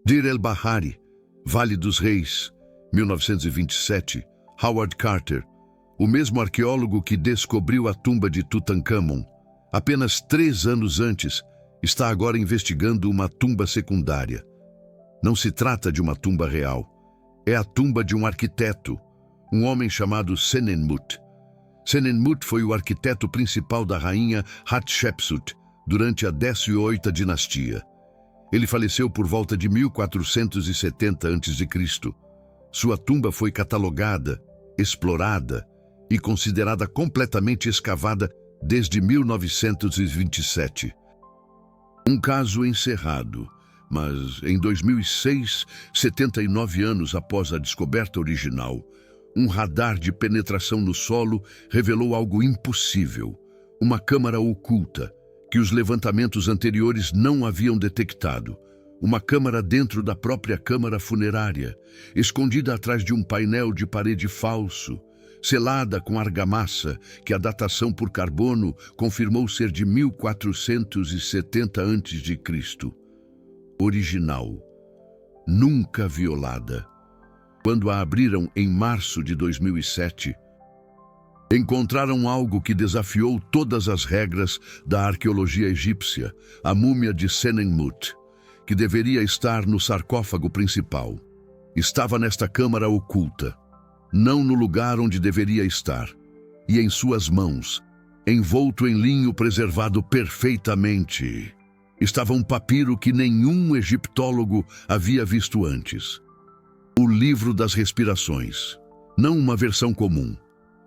Deir el-Bahari, Vale dos Reis, 1927, Howard Carter, o mesmo arqueólogo que descobriu a tumba de Tutankhamon, apenas 3 anos antes, está agora investigando uma tumba secundária. Não se trata de uma tumba real. É a tumba de um arquiteto, um homem chamado Senenmut. Senenmut foi o arquiteto principal da rainha Hatshepsut durante a 18ª dinastia. Ele faleceu por volta de 1470 a.C. Sua tumba foi catalogada, explorada e considerada completamente escavada desde 1927. Um caso encerrado, mas em 2006, 79 anos após a descoberta original, um radar de penetração no solo revelou algo impossível, uma câmara oculta, que os levantamentos anteriores não haviam detectado. Uma câmara dentro da própria câmara funerária, escondida atrás de um painel de parede falso, selada com argamassa, que a datação por carbono confirmou ser de 1470 a.C. Original, nunca violada. Quando a abriram em março de 2007, encontraram algo que desafiou todas as regras da arqueologia egípcia, a múmia de Senenmut, que deveria estar no sarcófago principal. Estava nesta câmara oculta, não no lugar onde deveria estar, e em suas mãos, envolto em linho preservado perfeitamente, estava um papiro que nenhum egiptólogo havia visto antes. O Livro das Respirações, não uma versão comum,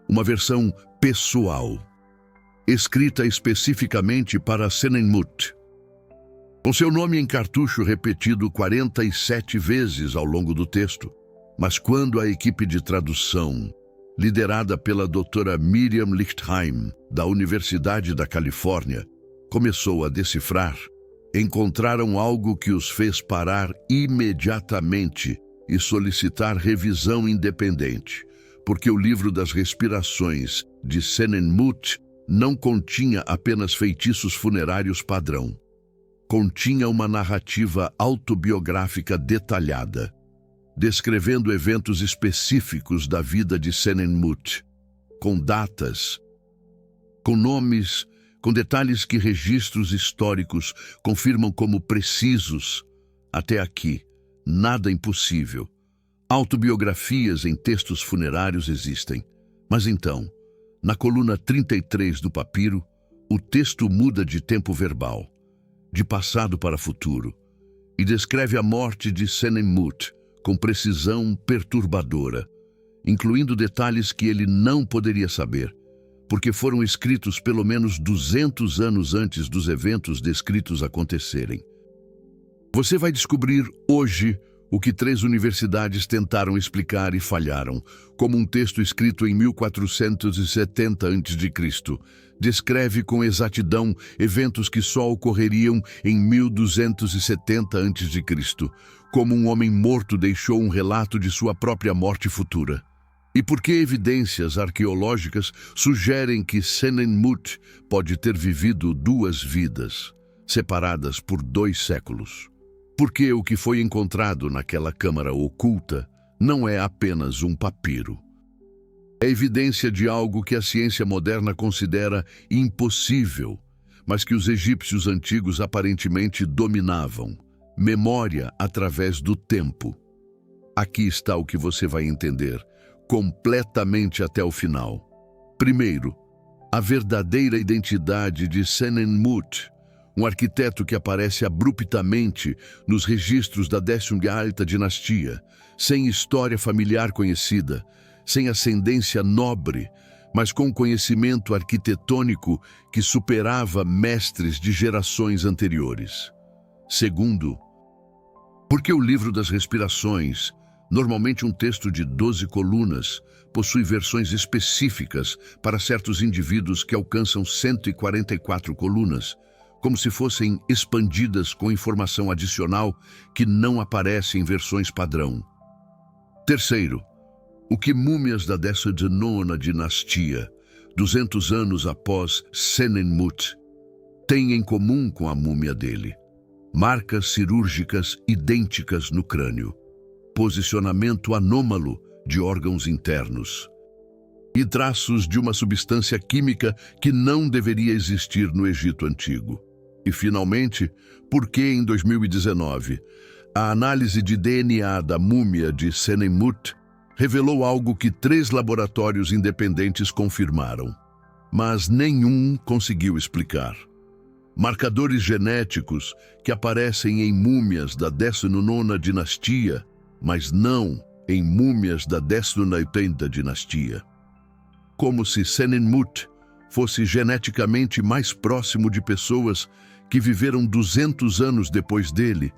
uma versão pessoal, escrita especificamente para Senenmut, com seu nome em cartucho repetido 47 vezes ao longo do texto. Mas quando a equipe de tradução, liderada pela doutora Miriam Lichtheim, da Universidade da Califórnia, começou a decifrar, encontraram algo que os fez parar imediatamente e solicitar revisão independente, porque o Livro das Respirações de Senenmut não continha apenas feitiços funerários padrão. Continha uma narrativa autobiográfica detalhada, descrevendo eventos específicos da vida de Senenmut, com datas, com nomes, com detalhes que registros históricos confirmam como precisos. Até aqui, nada impossível. Autobiografias em textos funerários existem, mas então, na coluna 33 do papiro, o texto muda de tempo verbal, de passado para futuro, e descreve a morte de Senenmut com precisão perturbadora, incluindo detalhes que ele não poderia saber, porque foram escritos pelo menos 200 anos antes dos eventos descritos acontecerem. Você vai descobrir hoje o que 3 universidades tentaram explicar e falharam, como um texto escrito em 1470 a.C. descreve com exatidão eventos que só ocorreriam em 1270 a.C., como um homem morto deixou um relato de sua própria morte futura. E porque evidências arqueológicas sugerem que Senenmut pode ter vivido 2 vidas, separadas por 2 séculos. Porque o que foi encontrado naquela câmara oculta não é apenas um papiro. É evidência de algo que a ciência moderna considera impossível, mas que os egípcios antigos aparentemente dominavam: memória através do tempo. Aqui está o que você vai entender, completamente até o final. Primeiro, a verdadeira identidade de Senenmut, um arquiteto que aparece abruptamente nos registros da 18ª dinastia, sem história familiar conhecida, sem ascendência nobre, mas com conhecimento arquitetônico que superava mestres de gerações anteriores. Segundo, porque o Livro das Respirações, normalmente um texto de 12 colunas, possui versões específicas para certos indivíduos que alcançam 144 colunas, como se fossem expandidas com informação adicional que não aparece em versões padrão. Terceiro, o que múmias da 19ª dinastia, 200 anos após Senenmut, têm em comum com a múmia dele? marcas cirúrgicas idênticas no crânio, posicionamento anômalo de órgãos internos e traços de uma substância química que não deveria existir no Egito Antigo. E, finalmente, por que em 2019, a análise de DNA da múmia de Senenmut revelou algo que 3 laboratórios independentes confirmaram, mas nenhum conseguiu explicar. Marcadores genéticos que aparecem em múmias da 19ª dinastia, mas não em múmias da 18ª dinastia. Como se Senenmut fosse geneticamente mais próximo de pessoas que viveram 200 anos depois dele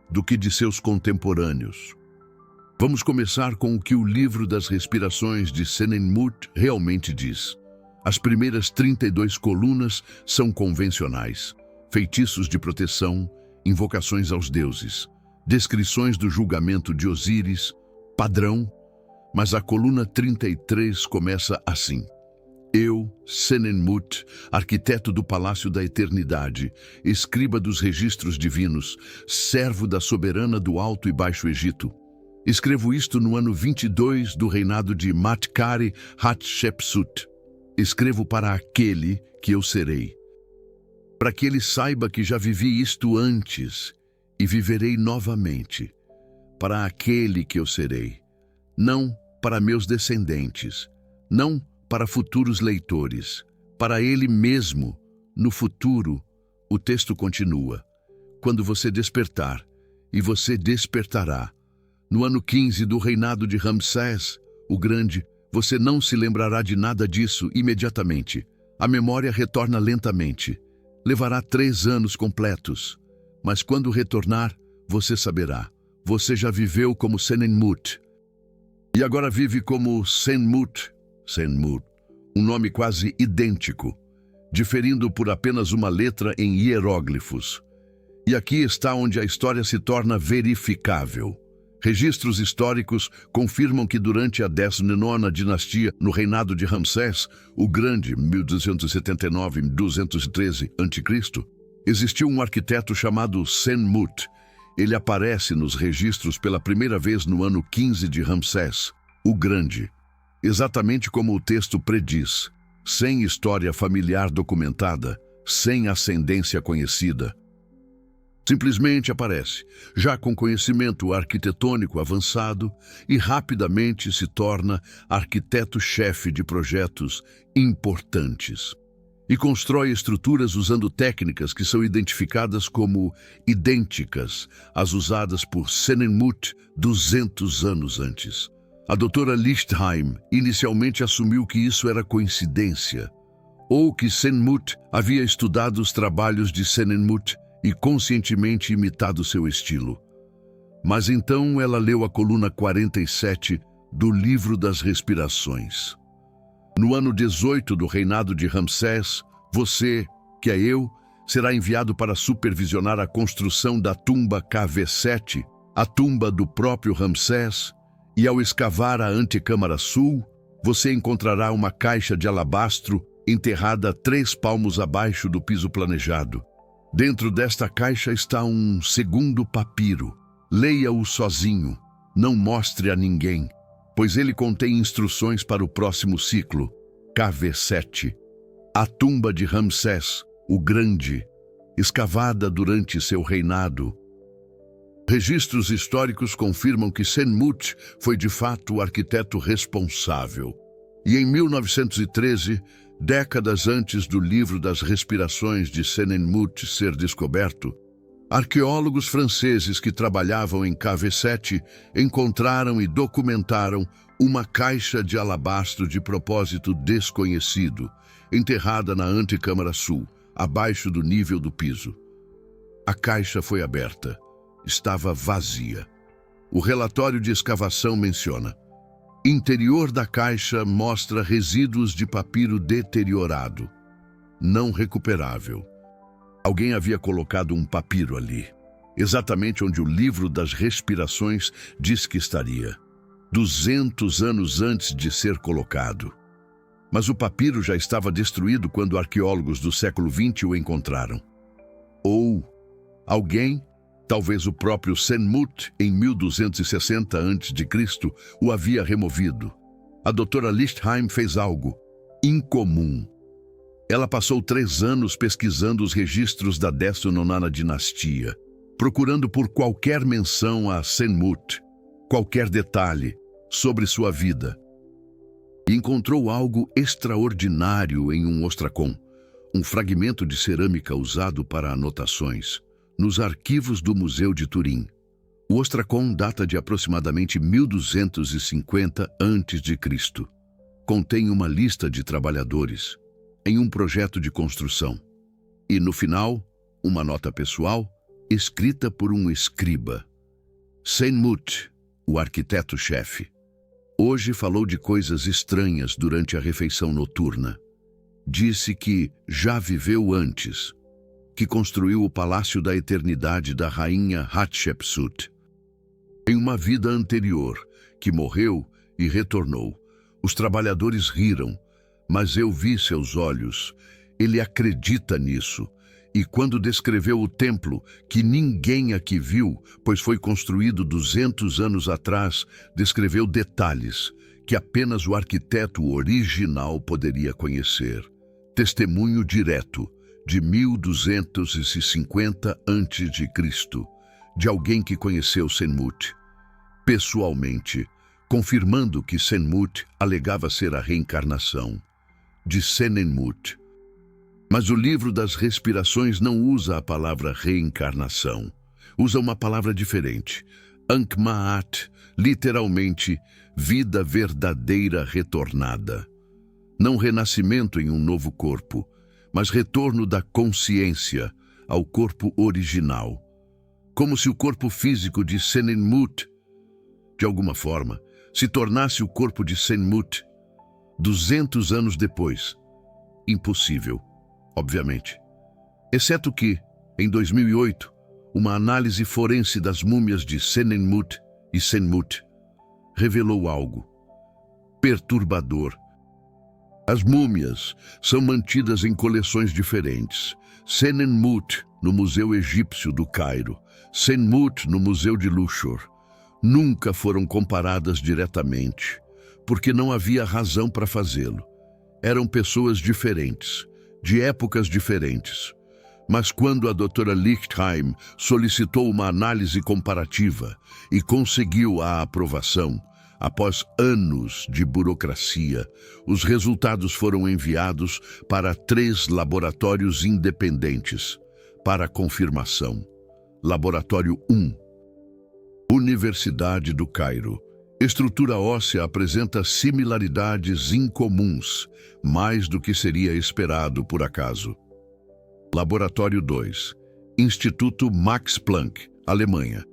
do que de seus contemporâneos. Vamos começar com o que o livro das respirações de Senenmut realmente diz. As primeiras 32 colunas são convencionais, feitiços de proteção, invocações aos deuses, descrições do julgamento de Osíris, padrão, mas a coluna 33 começa assim. Eu, Senenmut, arquiteto do Palácio da Eternidade, escriba dos registros divinos, servo da soberana do Alto e Baixo Egito, escrevo isto no ano 22 do reinado de Matkari Hatshepsut. Escrevo para aquele que eu serei, para que ele saiba que já vivi isto antes e viverei novamente, para aquele que eu serei, não para meus descendentes, não para futuros leitores, para ele mesmo, no futuro. O texto continua. Quando você despertar, e você despertará, no ano 15 do reinado de Ramsés, o Grande, você não se lembrará de nada disso imediatamente. A memória retorna lentamente. Levará 3 anos completos. Mas quando retornar, você saberá. Você já viveu como Senenmut. E agora vive como Senmut. Senmut, um nome quase idêntico, diferindo por apenas uma letra em hieróglifos. E aqui está onde a história se torna verificável. Registros históricos confirmam que durante a 19ª dinastia, no reinado de Ramsés, o Grande, 1279-213 a.C., existiu um arquiteto chamado Senmut. Ele aparece nos registros pela primeira vez no ano 15 de Ramsés, o Grande. Exatamente como o texto prediz, sem história familiar documentada, sem ascendência conhecida. Simplesmente aparece, já com conhecimento arquitetônico avançado, e rapidamente se torna arquiteto-chefe de projetos importantes. E constrói estruturas usando técnicas que são identificadas como idênticas às usadas por Senenmut 200 anos antes. A doutora Lichtheim inicialmente assumiu que isso era coincidência, ou que Senmut havia estudado os trabalhos de Senenmut e conscientemente imitado seu estilo. Mas então ela leu a coluna 47 do Livro das Respirações. No ano 18 do reinado de Ramsés, você, que é eu, será enviado para supervisionar a construção da tumba KV7, a tumba do próprio Ramsés, e ao escavar a antecâmara sul, você encontrará uma caixa de alabastro enterrada 3 palmos abaixo do piso planejado. Dentro desta caixa está um segundo papiro. Leia-o sozinho, não mostre a ninguém, pois ele contém instruções para o próximo ciclo, KV7, a tumba de Ramsés, o Grande, escavada durante seu reinado. Registros históricos confirmam que Senmut foi de fato o arquiteto responsável. E em 1913, décadas antes do Livro das Respirações de Senenmut ser descoberto, arqueólogos franceses que trabalhavam em KV7 encontraram e documentaram uma caixa de alabastro de propósito desconhecido, enterrada na antecâmara sul, abaixo do nível do piso. A caixa foi aberta. Estava vazia. O relatório de escavação menciona: interior da caixa mostra resíduos de papiro deteriorado, não recuperável. Alguém havia colocado um papiro ali, exatamente onde o Livro das Respirações diz que estaria, 200 anos antes de ser colocado. Mas o papiro já estava destruído quando arqueólogos do século XX o encontraram. Ou Alguém, talvez o próprio Senmut, em 1260 a.C., o havia removido. A doutora Lichtheim fez algo incomum. Ela passou 3 anos pesquisando os registros da 19ª dinastia, procurando por qualquer menção a Senmut, qualquer detalhe sobre sua vida. E encontrou algo extraordinário em um ostracon, um fragmento de cerâmica usado para anotações, nos arquivos do Museu de Turim. O ostracon data de aproximadamente 1250 a.C. Contém uma lista de trabalhadores em um projeto de construção. E, no final, uma nota pessoal escrita por um escriba. Senmut, o arquiteto-chefe, hoje falou de coisas estranhas durante a refeição noturna. Disse que já viveu antes, que construiu o Palácio da Eternidade da rainha Hatshepsut. Em uma vida anterior, que morreu e retornou. Os trabalhadores riram, mas eu vi seus olhos. Ele acredita nisso. E quando descreveu o templo, que ninguém aqui viu, pois foi construído 200 anos atrás, descreveu detalhes que apenas o arquiteto original poderia conhecer. Testemunho direto de 1250 a.C., de alguém que conheceu Senmut pessoalmente, confirmando que Senmut alegava ser a reencarnação de Senenmut. Mas o livro das respirações não usa a palavra reencarnação. Usa uma palavra diferente. Ankmaat, literalmente, vida verdadeira retornada. Não renascimento em um novo corpo, mas retorno da consciência ao corpo original. Como se o corpo físico de Senenmut, de alguma forma, se tornasse o corpo de Senmut 200 anos depois. Impossível, obviamente. Exceto que, em 2008, uma análise forense das múmias de Senenmut e Senmut revelou algo perturbador. As múmias são mantidas em coleções diferentes. Senenmut, no Museu Egípcio do Cairo, Senmut, no Museu de Luxor, nunca foram comparadas diretamente, porque não havia razão para fazê-lo. Eram pessoas diferentes, de épocas diferentes. Mas quando a doutora Lichtheim solicitou uma análise comparativa e conseguiu a aprovação, após anos de burocracia, os resultados foram enviados para 3 laboratórios independentes para confirmação. Laboratório 1. Universidade do Cairo. Estrutura óssea apresenta similaridades incomuns, mais do que seria esperado por acaso. Laboratório 2. Instituto Max Planck, Alemanha.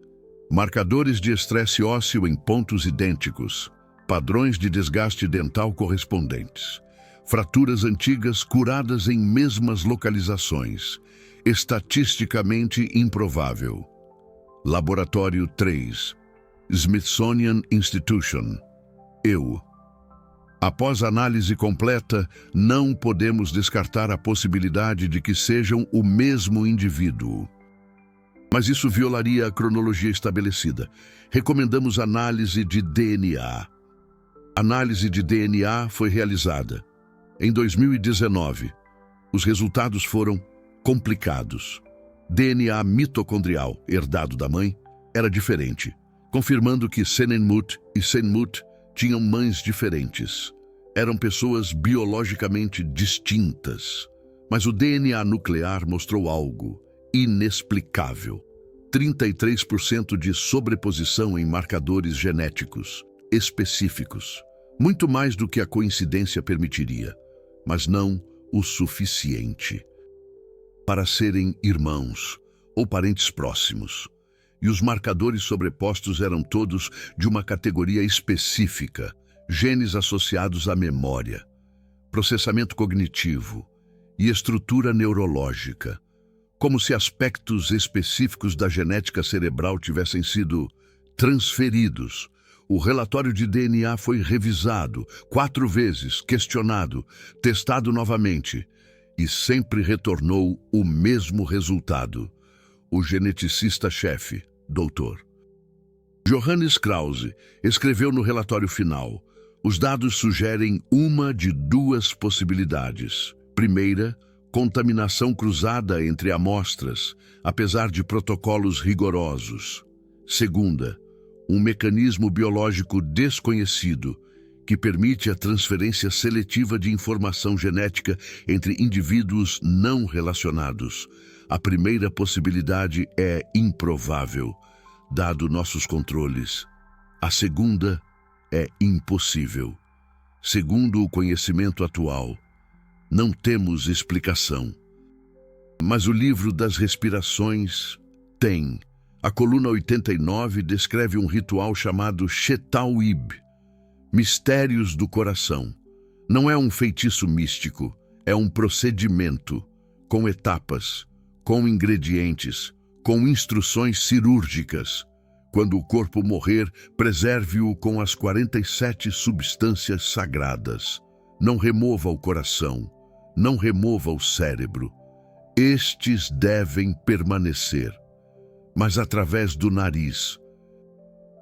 Marcadores de estresse ósseo em pontos idênticos. Padrões de desgaste dental correspondentes. Fraturas antigas curadas em mesmas localizações. Estatisticamente improvável. Laboratório 3. Smithsonian Institution. Após análise completa, não podemos descartar a possibilidade de que sejam o mesmo indivíduo. Mas isso violaria a cronologia estabelecida. Recomendamos análise de DNA. Análise de DNA foi realizada em 2019. Os resultados foram complicados. DNA mitocondrial, herdado da mãe, era diferente, confirmando que Senenmut e Senmut tinham mães diferentes. Eram pessoas biologicamente distintas. Mas o DNA nuclear mostrou algo inexplicável. 33% de sobreposição em marcadores genéticos específicos. Muito mais do que a coincidência permitiria, mas não o suficiente para serem irmãos ou parentes próximos. E os marcadores sobrepostos eram todos de uma categoria específica, genes associados à memória, processamento cognitivo e estrutura neurológica, como se aspectos específicos da genética cerebral tivessem sido transferidos. O relatório de DNA foi revisado 4 vezes, questionado, testado novamente, e sempre retornou o mesmo resultado. o geneticista-chefe, Dr. Johannes Krause, escreveu no relatório final: os dados sugerem uma de duas possibilidades. Primeira, contaminação cruzada entre amostras, apesar de protocolos rigorosos. Segunda, um mecanismo biológico desconhecido que permite a transferência seletiva de informação genética entre indivíduos não relacionados. A primeira possibilidade é improvável, dado nossos controles. A segunda é impossível. Segundo o conhecimento atual, não temos explicação. Mas o livro das respirações tem. A coluna 89 descreve um ritual chamado Shetawib, Mistérios do Coração. Não é um feitiço místico, é um procedimento, com etapas, com ingredientes, com instruções cirúrgicas. Quando o corpo morrer, preserve-o com as 47 substâncias sagradas. Não remova o coração, não remova o cérebro. Estes devem permanecer, mas através do nariz.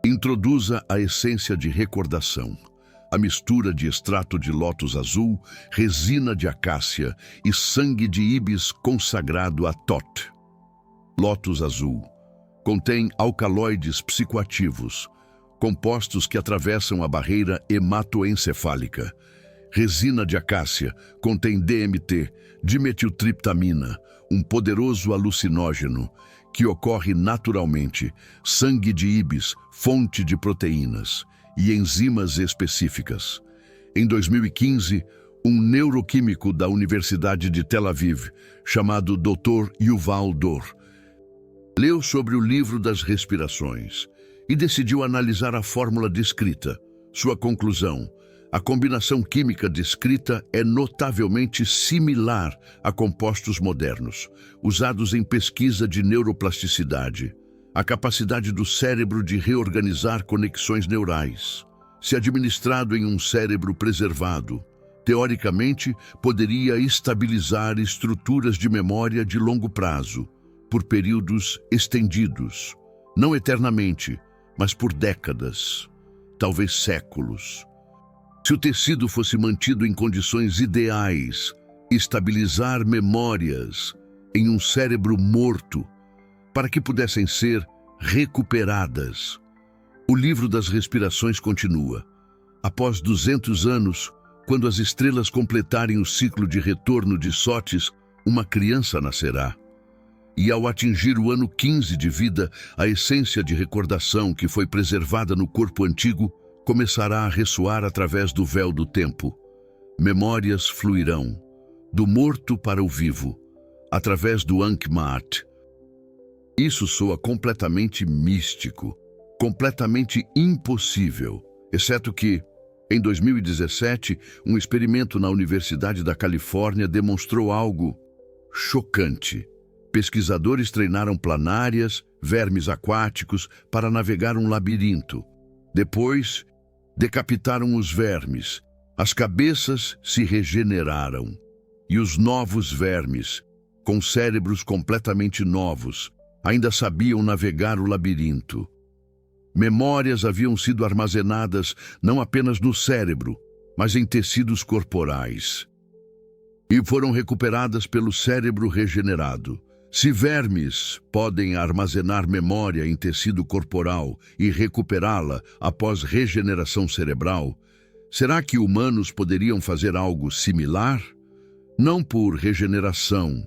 Introduza a essência de recordação, a mistura de extrato de lótus azul, resina de acácia e sangue de íbis consagrado a Thoth. Lótus azul contém alcaloides psicoativos, compostos que atravessam a barreira hematoencefálica. Resina de acácia contém DMT, dimetiltriptamina, um poderoso alucinógeno que ocorre naturalmente, sangue de íbis, fonte de proteínas e enzimas específicas. Em 2015, um neuroquímico da Universidade de Tel Aviv, chamado Dr. Yuval Dor, leu sobre o livro das respirações e decidiu analisar a fórmula descrita. Sua conclusão: a combinação química descrita é notavelmente similar a compostos modernos, usados em pesquisa de neuroplasticidade, a capacidade do cérebro de reorganizar conexões neurais. Se administrado em um cérebro preservado, teoricamente poderia estabilizar estruturas de memória de longo prazo, por períodos estendidos, não eternamente, mas por décadas, talvez séculos. Se o tecido fosse mantido em condições ideais, estabilizar memórias em um cérebro morto, para que pudessem ser recuperadas. O livro das respirações continua. Após 200 anos, quando as estrelas completarem o ciclo de retorno de Sótis, uma criança nascerá. E ao atingir o ano 15 de vida, a essência de recordação que foi preservada no corpo antigo começará a ressoar através do véu do tempo. Memórias fluirão, do morto para o vivo, através do Ankh-Maat. Isso soa completamente místico, completamente impossível, exceto que, em 2017, um experimento na Universidade da Califórnia demonstrou algo chocante. Pesquisadores treinaram planárias, vermes aquáticos, para navegar um labirinto. Depois, decapitaram os vermes, as cabeças se regeneraram, e os novos vermes, com cérebros completamente novos, ainda sabiam navegar o labirinto. Memórias haviam sido armazenadas não apenas no cérebro, mas em tecidos corporais, e foram recuperadas pelo cérebro regenerado. Se vermes podem armazenar memória em tecido corporal e recuperá-la após regeneração cerebral, será que humanos poderiam fazer algo similar? Não por regeneração,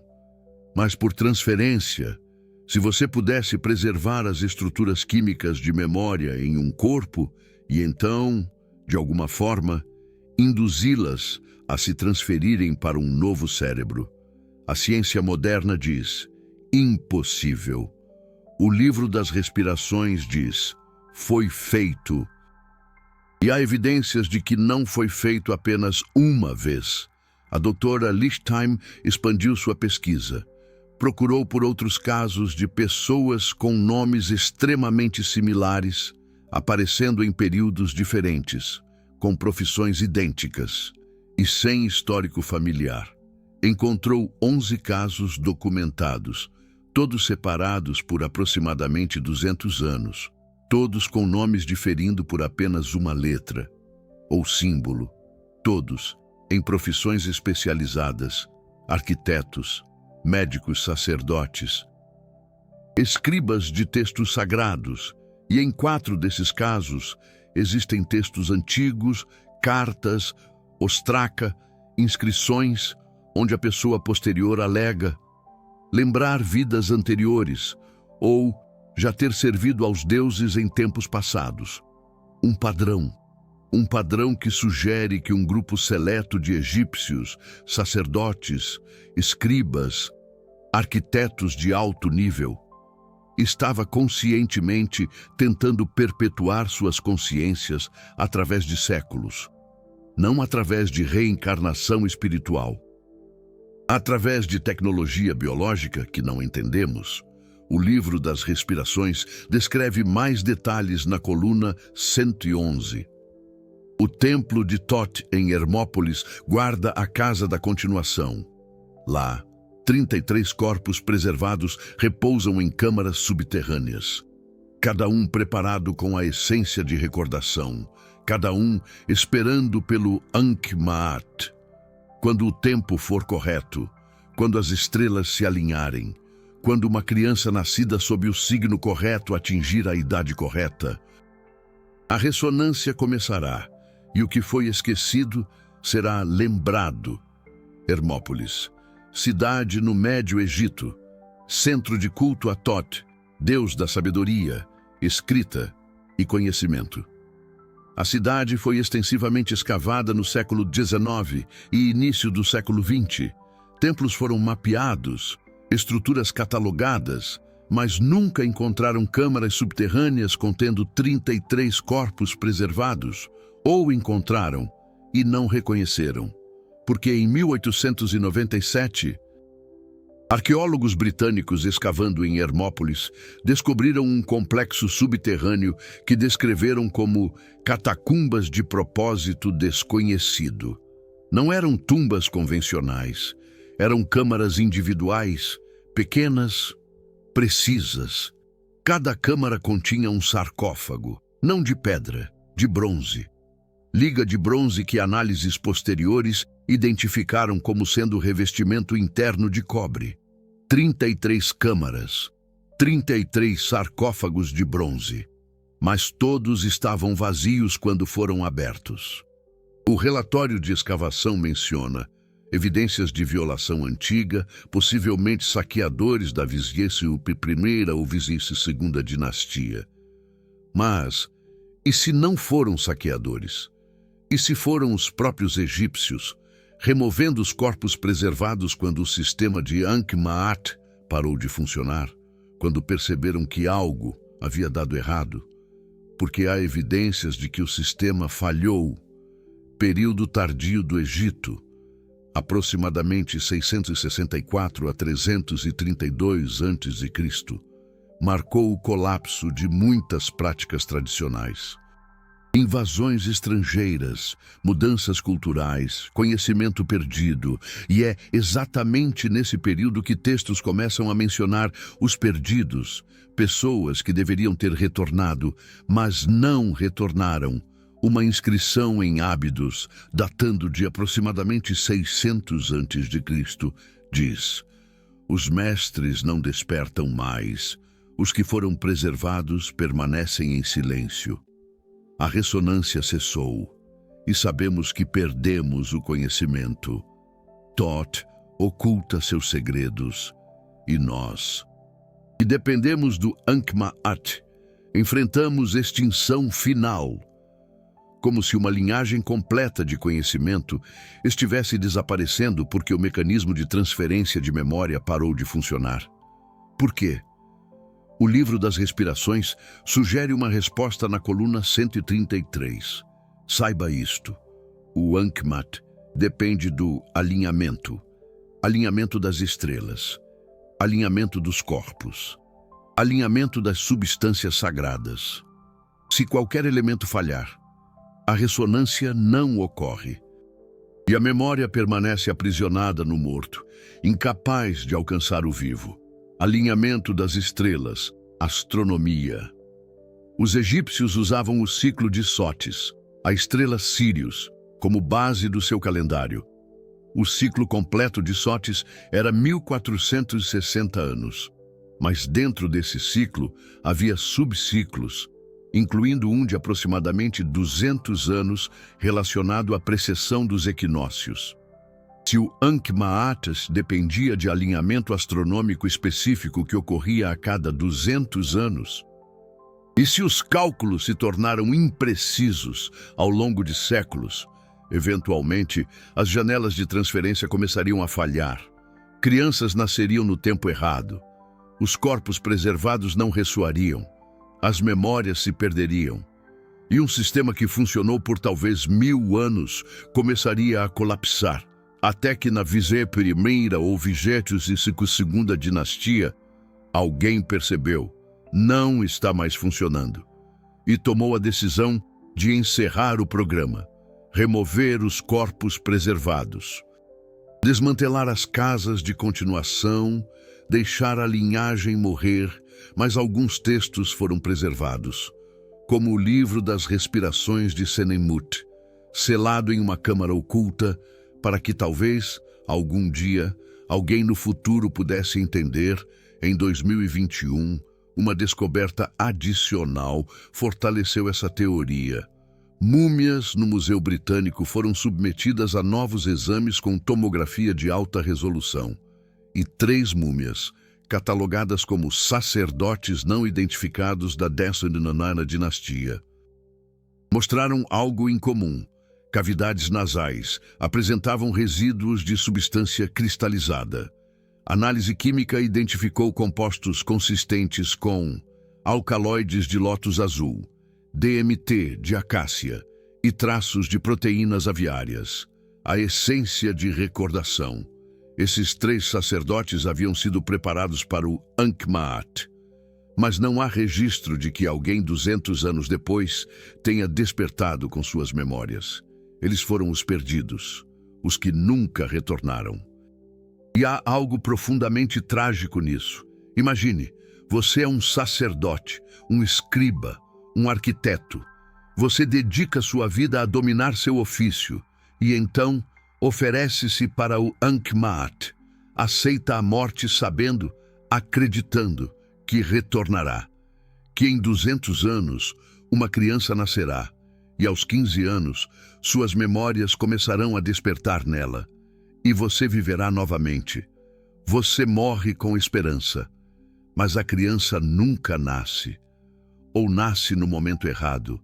mas por transferência. Se você pudesse preservar as estruturas químicas de memória em um corpo e então, de alguma forma, induzi-las a se transferirem para um novo cérebro. A ciência moderna diz: impossível. O livro das respirações diz: foi feito. E há evidências de que não foi feito apenas uma vez. A doutora Lichtheim expandiu sua pesquisa. Procurou por outros casos de pessoas com nomes extremamente similares, aparecendo em períodos diferentes, com profissões idênticas e sem histórico familiar. Encontrou 11 casos documentados, todos separados por aproximadamente 200 anos, todos com nomes diferindo por apenas uma letra ou símbolo, todos em profissões especializadas, arquitetos, médicos, sacerdotes, escribas de textos sagrados, e em 4 desses casos existem textos antigos, cartas, ostraca, inscrições, onde a pessoa posterior alega lembrar vidas anteriores ou já ter servido aos deuses em tempos passados. Um padrão que sugere que um grupo seleto de egípcios, sacerdotes, escribas, arquitetos de alto nível, estava conscientemente tentando perpetuar suas consciências através de séculos, não através de reencarnação espiritual. Através de tecnologia biológica que não entendemos, o livro das respirações descreve mais detalhes na coluna 111. O templo de Thoth, em Hermópolis, guarda a casa da continuação. Lá, 33 corpos preservados repousam em câmaras subterrâneas, cada um preparado com a essência de recordação, cada um esperando pelo Ankh-Maat. Quando o tempo for correto, quando as estrelas se alinharem, quando uma criança nascida sob o signo correto atingir a idade correta, a ressonância começará e o que foi esquecido será lembrado. Hermópolis, cidade no Médio Egito, centro de culto a Thoth, deus da sabedoria, escrita e conhecimento. A cidade foi extensivamente escavada no século XIX e início do século XX. Templos foram mapeados, estruturas catalogadas, mas nunca encontraram câmaras subterrâneas contendo 33 corpos preservados, ou encontraram e não reconheceram, porque em 1897, arqueólogos britânicos escavando em Hermópolis descobriram um complexo subterrâneo que descreveram como catacumbas de propósito desconhecido. Não eram tumbas convencionais, eram câmaras individuais, pequenas, precisas. Cada câmara continha um sarcófago, não de pedra, de bronze. Liga de bronze que análises posteriores identificaram como sendo revestimento interno de cobre. 33 câmaras, 33 sarcófagos de bronze, mas todos estavam vazios quando foram abertos. O relatório de escavação menciona evidências de violação antiga, possivelmente saqueadores da Viziense I ou Viziense II dinastia. Mas, e se não foram saqueadores? E se foram os próprios egípcios, removendo os corpos preservados quando o sistema de Ankh-Maat parou de funcionar, quando perceberam que algo havia dado errado? Porque há evidências de que o sistema falhou. Período tardio do Egito, aproximadamente 664 a 332 a.C., marcou o colapso de muitas práticas tradicionais. Invasões estrangeiras, mudanças culturais, conhecimento perdido, e é exatamente nesse período que textos começam a mencionar os perdidos, pessoas que deveriam ter retornado, mas não retornaram. Uma inscrição em Ábidos, datando de aproximadamente 600 a.C., diz: os mestres não despertam mais, os que foram preservados permanecem em silêncio. A ressonância cessou, e sabemos que perdemos o conhecimento. Thoth oculta seus segredos, e nós, que dependemos do Ankh-Maat, enfrentamos extinção final, como se uma linhagem completa de conhecimento estivesse desaparecendo porque o mecanismo de transferência de memória parou de funcionar. Por quê? O livro das respirações sugere uma resposta na coluna 133. Saiba isto: o Ankh-Maat depende do alinhamento das estrelas, alinhamento dos corpos, alinhamento das substâncias sagradas. Se qualquer elemento falhar, a ressonância não ocorre, e a memória permanece aprisionada no morto, incapaz de alcançar o vivo. Alinhamento das estrelas, astronomia. Os egípcios usavam o ciclo de Sótis, a estrela Sírius, como base do seu calendário. O ciclo completo de Sótis era 1460 anos. Mas dentro desse ciclo havia subciclos, incluindo um de aproximadamente 200 anos relacionado à precessão dos equinócios. Se o Ankh-Maat dependia de alinhamento astronômico específico que ocorria a cada 200 anos, e se os cálculos se tornaram imprecisos ao longo de séculos, eventualmente as janelas de transferência começariam a falhar. Crianças nasceriam no tempo errado. Os corpos preservados não ressoariam. As memórias se perderiam. E um sistema que funcionou por talvez 1000 anos começaria a colapsar, até que na 21ª ou 22ª dinastia, alguém percebeu, não está mais funcionando, e tomou a decisão de encerrar o programa, remover os corpos preservados, desmantelar as casas de continuação, deixar a linhagem morrer, mas alguns textos foram preservados, como o livro das respirações de Senenmut, selado em uma câmara oculta, para que talvez, algum dia, alguém no futuro pudesse entender, em 2021, uma descoberta adicional fortaleceu essa teoria. Múmias no Museu Britânico foram submetidas a novos exames com tomografia de alta resolução. E 3 múmias, catalogadas como sacerdotes não identificados da 19ª dinastia, mostraram algo em comum. Cavidades nasais apresentavam resíduos de substância cristalizada. Análise química identificou compostos consistentes com alcaloides de lótus azul, DMT de acácia e traços de proteínas aviárias. A essência de recordação. Esses 3 sacerdotes haviam sido preparados para o Ankh-Maat, mas não há registro de que alguém 200 anos depois tenha despertado com suas memórias. Eles foram os perdidos, os que nunca retornaram. E há algo profundamente trágico nisso. Imagine, você é um sacerdote, um escriba, um arquiteto. Você dedica sua vida a dominar seu ofício e então oferece-se para o Ankh-Maat. Aceita a morte sabendo, acreditando que retornará. Que em 200 anos uma criança nascerá e aos 15 anos suas memórias começarão a despertar nela. E você viverá novamente. Você morre com esperança, mas a criança nunca nasce, ou nasce no momento errado,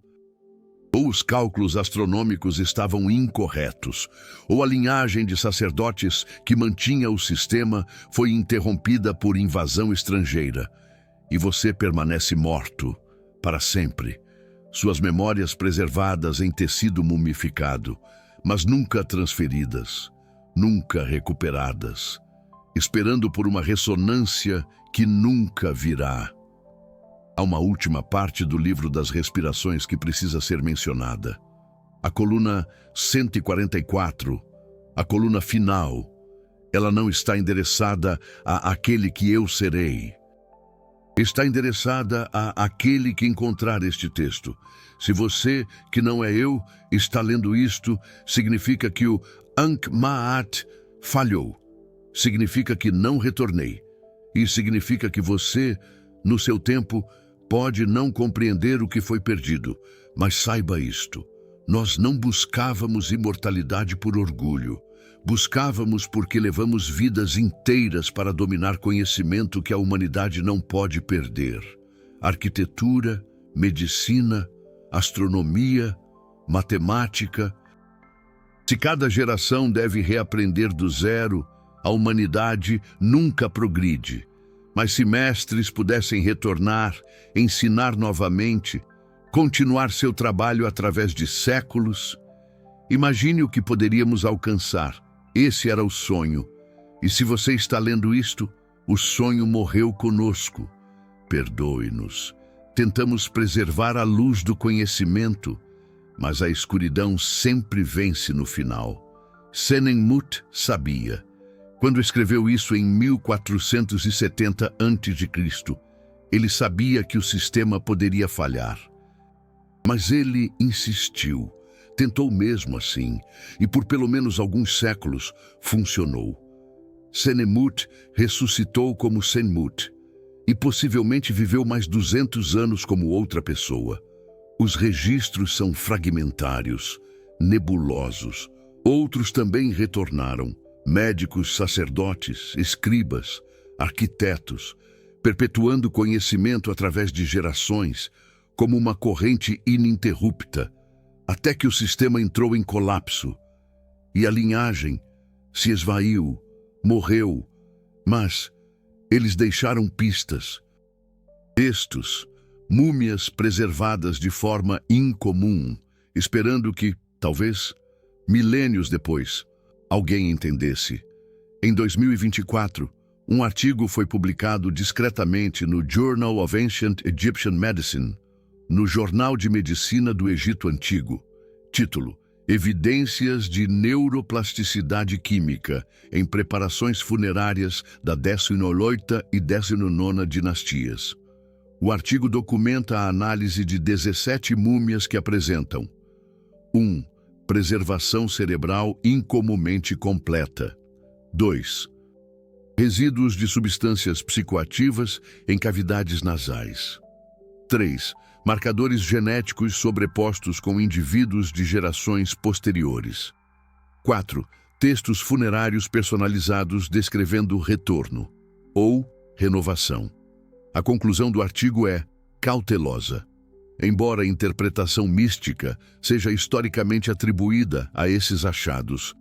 ou os cálculos astronômicos estavam incorretos, ou a linhagem de sacerdotes que mantinha o sistema foi interrompida por invasão estrangeira, e você permanece morto para sempre, suas memórias preservadas em tecido mumificado, mas nunca transferidas. Nunca recuperadas, esperando por uma ressonância que nunca virá. Há uma última parte do livro das respirações que precisa ser mencionada. A coluna 144, a coluna final, ela não está endereçada a aquele que eu serei. Está endereçada a aquele que encontrar este texto. Se você, que não é eu, está lendo isto, significa que o Ankh-Maat falhou. Significa que não retornei. E significa que você, no seu tempo, pode não compreender o que foi perdido. Mas saiba isto. Nós não buscávamos imortalidade por orgulho. Buscávamos porque levamos vidas inteiras para dominar conhecimento que a humanidade não pode perder. Arquitetura, medicina, astronomia, matemática. Se cada geração deve reaprender do zero, a humanidade nunca progride. Mas se mestres pudessem retornar, ensinar novamente, continuar seu trabalho através de séculos, imagine o que poderíamos alcançar. Esse era o sonho. E se você está lendo isto, o sonho morreu conosco. Perdoe-nos. Tentamos preservar a luz do conhecimento, mas a escuridão sempre vence no final. Senenmut sabia. Quando escreveu isso em 1470 a.C., ele sabia que o sistema poderia falhar. Mas ele insistiu, tentou mesmo assim, e por pelo menos alguns séculos funcionou. Sennemut ressuscitou como Senmut, e possivelmente viveu mais 200 anos como outra pessoa. Os registros são fragmentários, nebulosos. Outros também retornaram, médicos, sacerdotes, escribas, arquitetos, perpetuando conhecimento através de gerações, como uma corrente ininterrupta, até que o sistema entrou em colapso, e a linhagem se esvaiu, morreu, mas eles deixaram pistas, textos, múmias preservadas de forma incomum, esperando que, talvez, milênios depois, alguém entendesse. Em 2024, um artigo foi publicado discretamente no Journal of Ancient Egyptian Medicine, no Jornal de Medicina do Egito Antigo. Título: Evidências de neuroplasticidade química em preparações funerárias da 18ª e 19ª dinastias. O artigo documenta a análise de 17 múmias que apresentam 1. Preservação cerebral incomumente completa. 2. Resíduos de substâncias psicoativas em cavidades nasais. 3. Marcadores genéticos sobrepostos com indivíduos de gerações posteriores. 4. Textos funerários personalizados descrevendo retorno ou renovação. A conclusão do artigo é cautelosa. Embora a interpretação mística seja historicamente atribuída a esses achados,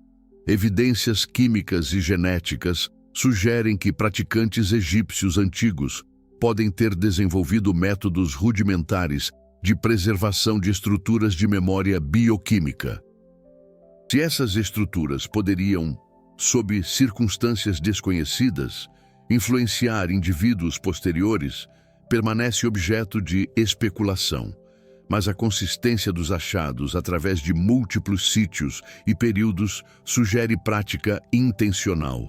evidências químicas e genéticas sugerem que praticantes egípcios antigos podem ter desenvolvido métodos rudimentares de preservação de estruturas de memória bioquímica. Se essas estruturas poderiam, sob circunstâncias desconhecidas, influenciar indivíduos posteriores, permanece objeto de especulação, mas a consistência dos achados através de múltiplos sítios e períodos sugere prática intencional,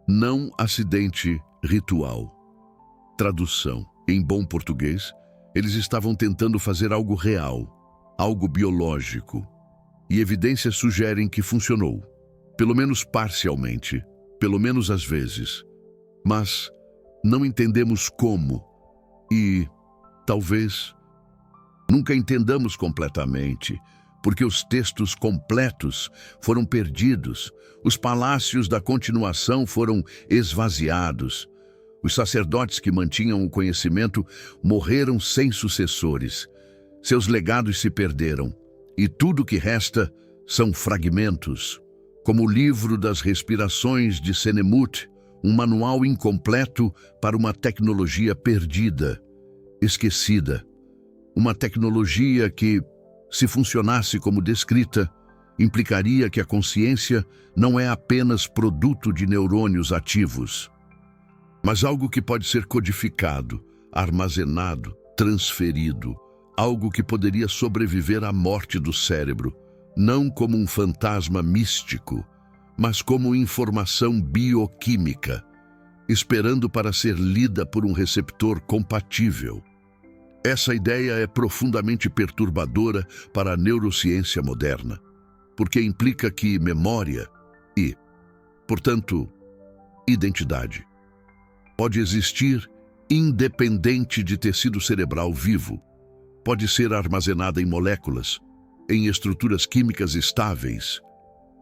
não acidente ritual. Tradução: em bom português, eles estavam tentando fazer algo real, algo biológico, e evidências sugerem que funcionou, pelo menos parcialmente, pelo menos às vezes, mas não entendemos como. E, talvez, nunca entendamos completamente, porque os textos completos foram perdidos, os palácios da continuação foram esvaziados, os sacerdotes que mantinham o conhecimento morreram sem sucessores, seus legados se perderam, e tudo que resta são fragmentos, como o livro das respirações de Sennemut, um manual incompleto para uma tecnologia perdida, esquecida. Uma tecnologia que, se funcionasse como descrita, implicaria que a consciência não é apenas produto de neurônios ativos, mas algo que pode ser codificado, armazenado, transferido, algo que poderia sobreviver à morte do cérebro, não como um fantasma místico, mas como informação bioquímica, esperando para ser lida por um receptor compatível. Essa ideia é profundamente perturbadora para a neurociência moderna, porque implica que memória e, portanto, identidade pode existir independente de tecido cerebral vivo, pode ser armazenada em moléculas, em estruturas químicas estáveis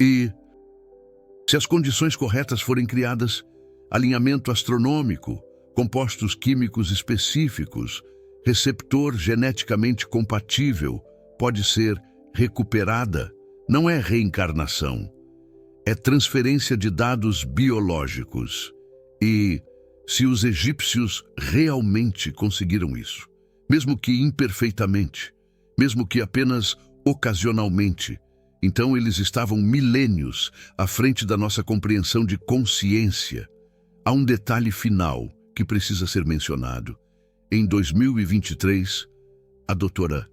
e, se as condições corretas forem criadas, alinhamento astronômico, compostos químicos específicos, receptor geneticamente compatível, pode ser recuperada. Não é reencarnação, é transferência de dados biológicos. E, se os egípcios realmente conseguiram isso, mesmo que imperfeitamente, mesmo que apenas ocasionalmente, então eles estavam milênios à frente da nossa compreensão de consciência. Há um detalhe final que precisa ser mencionado. Em 2023, a doutora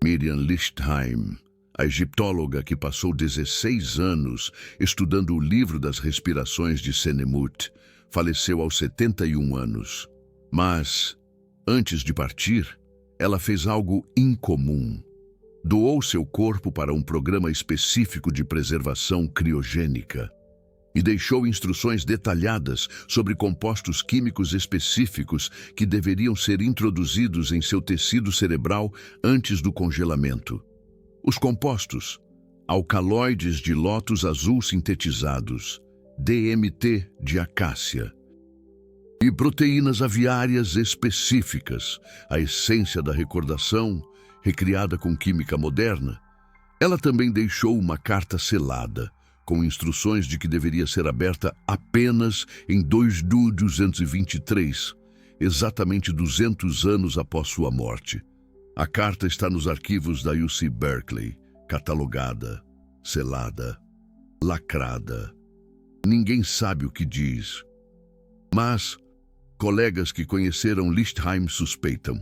Miriam Lichtheim A egiptóloga que passou 16 anos estudando o livro das respirações de Senemut faleceu aos 71 anos. Mas, antes de partir, ela fez algo incomum. Doou seu corpo para um programa específico de preservação criogênica e deixou instruções detalhadas sobre compostos químicos específicos que deveriam ser introduzidos em seu tecido cerebral antes do congelamento. Os compostos: alcaloides de lótus azul sintetizados, DMT de acácia, e proteínas aviárias específicas, a essência da recordação, recriada com química moderna. Ela também deixou uma carta selada, com instruções de que deveria ser aberta apenas em 2223, exatamente 200 anos após sua morte. A carta está nos arquivos da UC Berkeley, catalogada, selada, lacrada. Ninguém sabe o que diz. Mas colegas que conheceram Lichtheim suspeitam.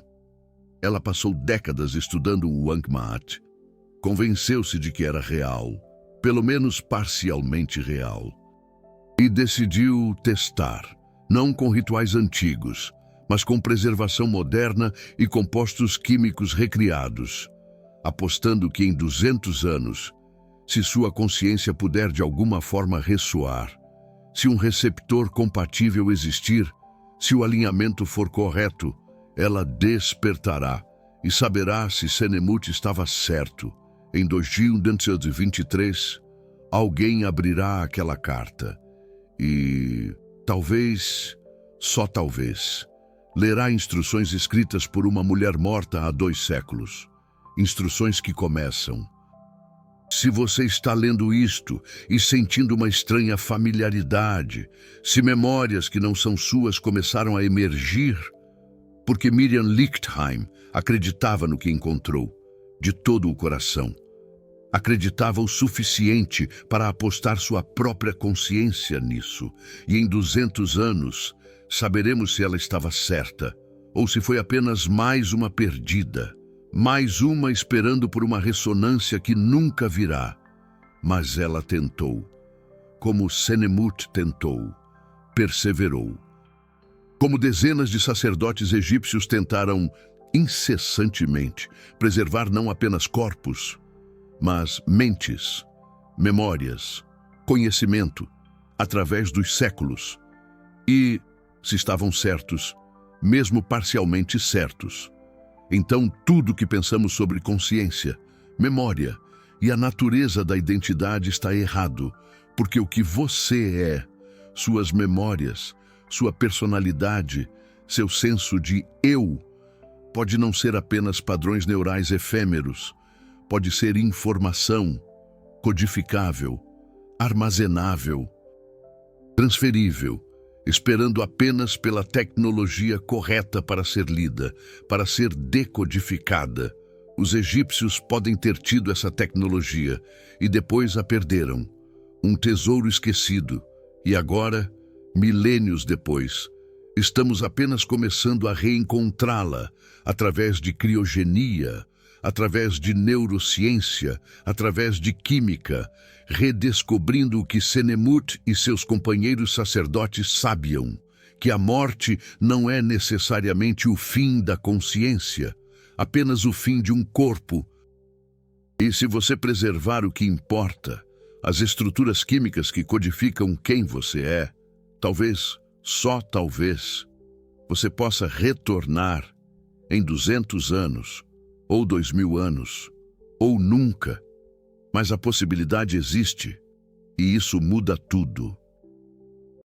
Ela passou décadas estudando o Unkmaat. Convenceu-se de que era real, pelo menos parcialmente real, e decidiu testar, não com rituais antigos, mas com preservação moderna e compostos químicos recriados, apostando que em 200 anos, se sua consciência puder de alguma forma ressoar, se um receptor compatível existir, se o alinhamento for correto, ela despertará e saberá se Senemut estava certo. Em 2223, alguém abrirá aquela carta e, talvez, só talvez, lerá instruções escritas por uma mulher morta há 2 séculos. Instruções que começam: se você está lendo isto e sentindo uma estranha familiaridade, se memórias que não são suas começaram a emergir, porque Miriam Lichtheim acreditava no que encontrou, de todo o coração. Acreditava o suficiente para apostar sua própria consciência nisso, e em 200 anos saberemos se ela estava certa, ou se foi apenas mais uma perdida, mais uma esperando por uma ressonância que nunca virá. Mas ela tentou, como Senemut tentou, perseverou. Como dezenas de sacerdotes egípcios tentaram incessantemente preservar não apenas corpos, mas mentes, memórias, conhecimento, através dos séculos. E, se estavam certos, mesmo parcialmente certos, então tudo que pensamos sobre consciência, memória e a natureza da identidade está errado, porque o que você é, suas memórias, sua personalidade, seu senso de eu, pode não ser apenas padrões neurais efêmeros, pode ser informação, codificável, armazenável, transferível, esperando apenas pela tecnologia correta para ser lida, para ser decodificada. Os egípcios podem ter tido essa tecnologia e depois a perderam. Um tesouro esquecido. E agora, milênios depois, estamos apenas começando a reencontrá-la através de criogenia, através de neurociência, através de química, redescobrindo o que Senemut e seus companheiros sacerdotes sabiam, que a morte não é necessariamente o fim da consciência, apenas o fim de um corpo. E se você preservar o que importa, as estruturas químicas que codificam quem você é, talvez, só talvez, você possa retornar em 200 anos, ou 2000 anos, ou nunca. Mas a possibilidade existe, e isso muda tudo.